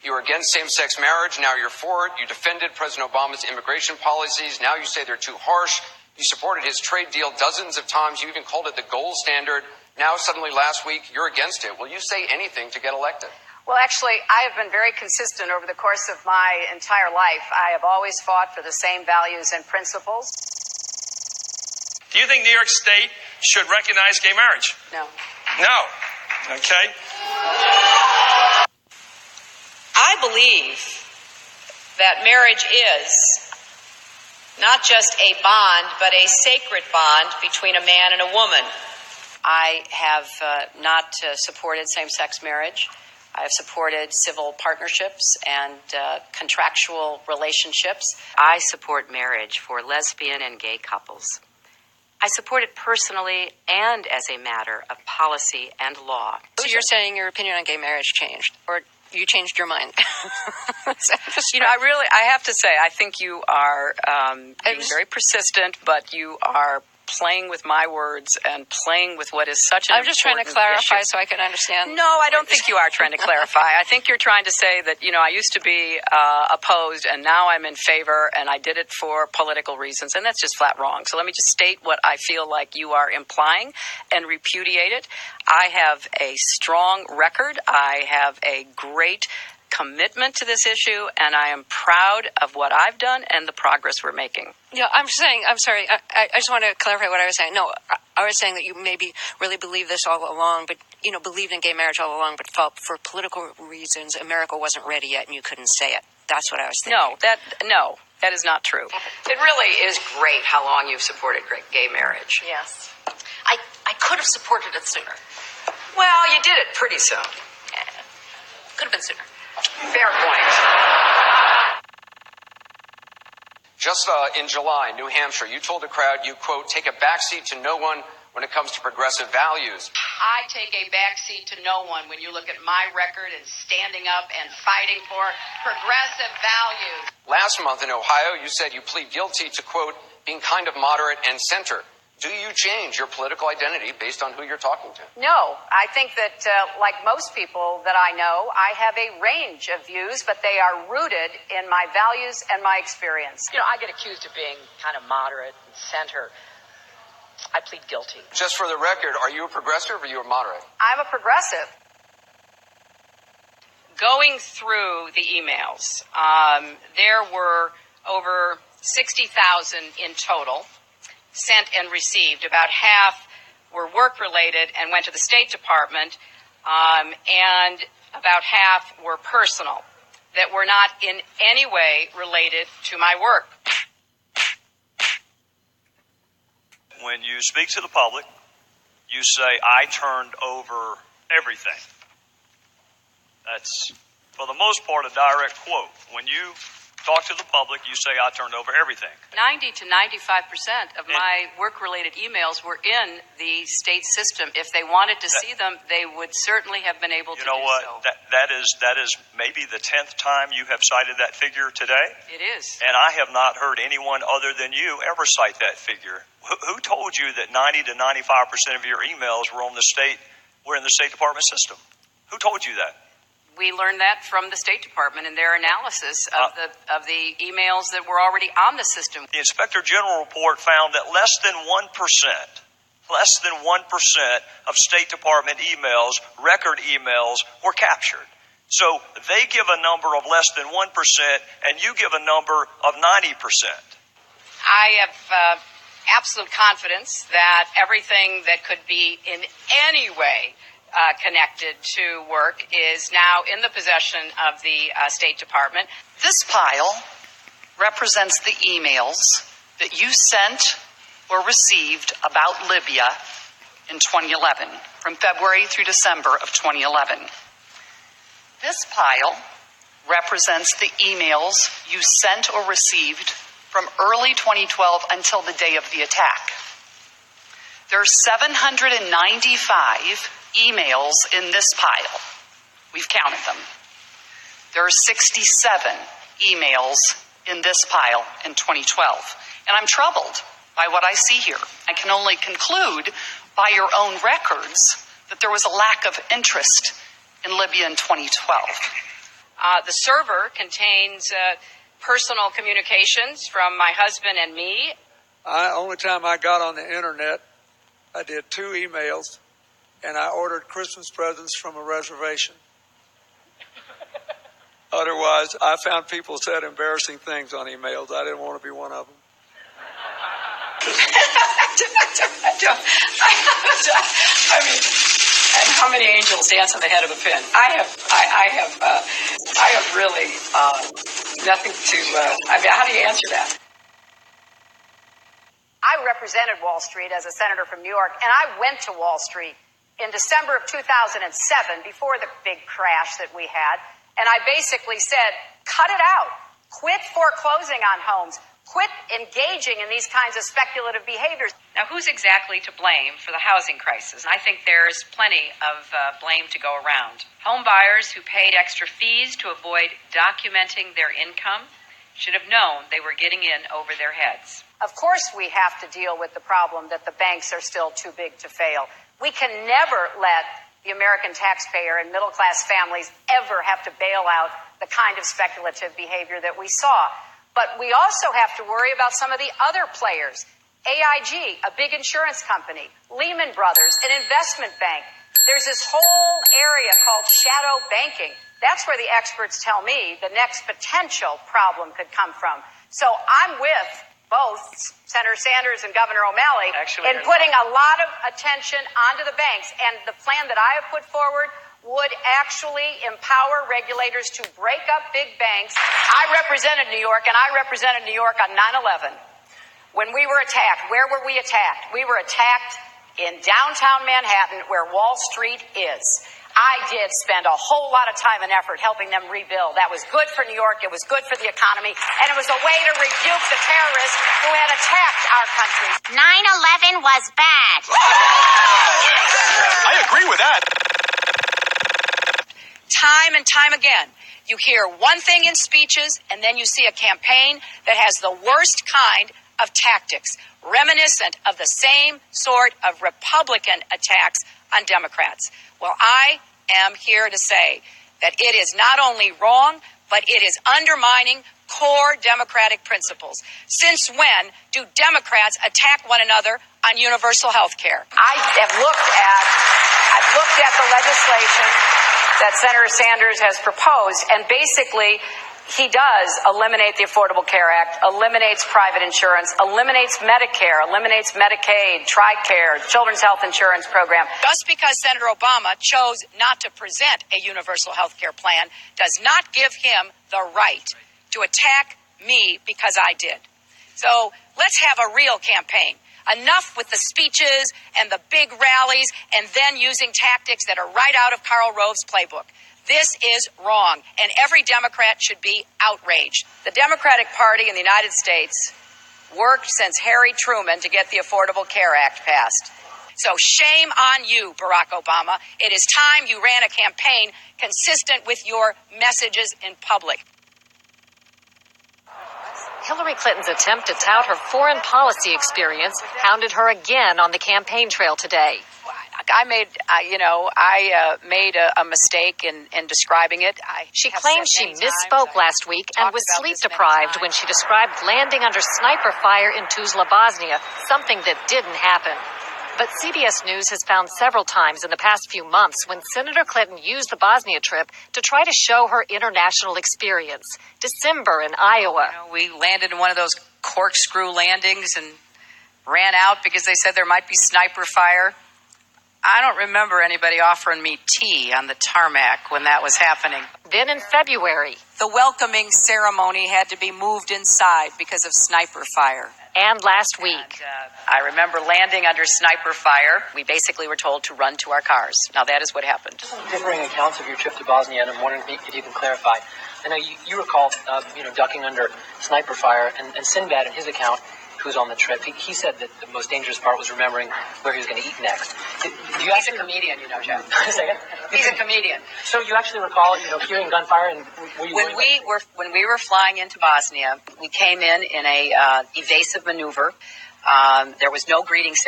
You were against same-sex marriage. Now you're for it. You defended President Obama's immigration policies. Now you say they're too harsh. You supported his trade deal dozens of times. You even called it the gold standard. Now suddenly last week you're against it. Will you say anything to get elected? Well, actually, I have been very consistent over the course of my entire life. I have always fought for the same values and principles. Do you think New York State should recognize gay marriage? No. No. Okay. I believe that marriage is not just a bond, but a sacred bond between a man and a woman. I have not supported same-sex marriage. I have supported civil partnerships and contractual relationships. I support marriage for lesbian and gay couples. I support it personally and as a matter of policy and law. So you're saying your opinion on gay marriage changed, or you changed your mind? I have to say, I think you are being very persistent, but you are playing with my words and playing with what is such an I'm just trying to clarify issue. So I can understand. No, I don't think you are trying to clarify. I think you're trying to say that, I used to be opposed and now I'm in favor and I did it for political reasons, and that's just flat wrong. So let me just state what I feel like you are implying and repudiate it. I have a strong record. I have a great commitment to this issue, and I am proud of what I've done and the progress we're making. Yeah, I'm sorry, I just want to clarify what I was saying. No, I was saying that you maybe really believed this all along, but, believed in gay marriage all along, but felt for political reasons America wasn't ready yet and you couldn't say it. That's what I was thinking. No, that is not true. It really is great how long you've supported gay marriage. Yes. I could have supported it sooner. Well, you did it pretty soon. Could have been sooner. Fair point. Just in July, New Hampshire, you told the crowd you, quote, take a backseat to no one when it comes to progressive values. I take a backseat to no one when you look at my record and standing up and fighting for progressive values. Last month in Ohio, you said you plead guilty to, quote, being kind of moderate and center. Do you change your political identity based on who you're talking to? No, I think that, like most people that I know, I have a range of views, but they are rooted in my values and my experience. I get accused of being kind of moderate and center. I plead guilty. Just for the record, are you a progressive or are you a moderate? I'm a progressive. Going through the emails, there were over 60,000 in total sent and received. About half were work-related and went to the State Department, and about half were personal, that were not in any way related to my work. When you speak to the public, you say, I turned over everything. That's, for the most part, a direct quote. When you talk to the public, you say, I turned over everything. 90 to 95% of my work-related emails were in the state system. If they wanted to see them, they would certainly have been able to do so. You know what? That is maybe the 10th time you have cited that figure today. It is. And I have not heard anyone other than you ever cite that figure. Who told you that 90 to 95% of your emails were in the State Department system? Who told you that? We learned that from the State Department in their analysis of the emails that were already on the system. The Inspector General report found that less than 1% of State Department emails, record emails, were captured. So they give a number of less than 1%, and you give a number of 90%. I have absolute confidence that everything that could be in any way connected to work is now in the possession of the State Department. This pile represents the emails that you sent or received about Libya in 2011, from February through December of 2011. This pile represents the emails you sent or received from early 2012 until the day of the attack. There are 795 emails in this pile. We've counted them. There are 67 emails in this pile in 2012. And I'm troubled by what I see here. I can only conclude by your own records that there was a lack of interest in Libya in 2012. The server contains personal communications from my husband and me. Only time I got on the internet, I did 2 emails, and I ordered Christmas presents from a reservation. Otherwise, I found people said embarrassing things on emails. I didn't want to be one of them. I mean, and how many angels dance on the head of a pin? I have really nothing to. How do you answer that? I represented Wall Street as a senator from New York, and I went to Wall Street in December of 2007, before the big crash that we had, and I basically said, cut it out. Quit foreclosing on homes. Quit engaging in these kinds of speculative behaviors. Now, who's exactly to blame for the housing crisis? I think there's plenty of blame to go around. Home buyers who paid extra fees to avoid documenting their income should have known they were getting in over their heads. Of course, we have to deal with the problem that the banks are still too big to fail. We can never let the American taxpayer and middle-class families ever have to bail out the kind of speculative behavior that we saw. But we also have to worry about some of the other players. AIG, a big insurance company, Lehman Brothers, an investment bank. There's this whole area called shadow banking. That's where the experts tell me the next potential problem could come from. So I'm with both Senator Sanders and Governor O'Malley in putting a lot of attention onto the banks. And the plan that I have put forward would actually empower regulators to break up big banks. I represented New York, and I represented New York on 9/11. When we were attacked, where were we attacked? We were attacked in downtown Manhattan, where Wall Street is. I did spend a whole lot of time and effort helping them rebuild. That was good for New York. It was good for the economy. And it was a way to rebuke the terrorists who had attacked our country. 9/11 was bad. I agree with that. Time and time again, you hear one thing in speeches, and then you see a campaign that has the worst kind of tactics, reminiscent of the same sort of Republican attacks on Democrats. Well, I am here to say that it is not only wrong, but it is undermining core democratic principles. Since when do Democrats attack one another on universal health care? I've looked at the legislation that Senator Sanders has proposed, and basically he does eliminate the Affordable Care Act, eliminates private insurance, eliminates Medicare, eliminates Medicaid, TRICARE, Children's Health Insurance Program. Just because Senator Obama chose not to present a universal health care plan does not give him the right to attack me because I did. So let's have a real campaign. Enough with the speeches and the big rallies and then using tactics that are right out of Karl Rove's playbook. This is wrong, and every Democrat should be outraged. The Democratic Party in the United States worked since Harry Truman to get the Affordable Care Act passed. So shame on you, Barack Obama. It is time you ran a campaign consistent with your messages in public. Hillary Clinton's attempt to tout her foreign policy experience hounded her again on the campaign trail today. I made a mistake in describing it. She claimed she misspoke last week and was sleep-deprived when she described landing under sniper fire in Tuzla, Bosnia, something that didn't happen. But CBS News has found several times in the past few months when Senator Clinton used the Bosnia trip to try to show her international experience. December in Iowa. We landed in one of those corkscrew landings and ran out because they said there might be sniper fire. I don't remember anybody offering me tea on the tarmac when that was happening. Then in February, the welcoming ceremony had to be moved inside because of sniper fire. And last week. I remember landing under sniper fire. We basically were told to run to our cars. Now that is what happened. Differing accounts of your trip to Bosnia, and I'm wondering if you can clarify. I know you recall, ducking under sniper fire, and Sinbad in his account, who's on the trip, he said that the most dangerous part was remembering where he was going to eat next. He's a comedian, Jeff. He's a comedian. So you actually recall, hearing gunfire, and when we were flying into Bosnia, we came in a evasive maneuver. There was no greeting ceremony.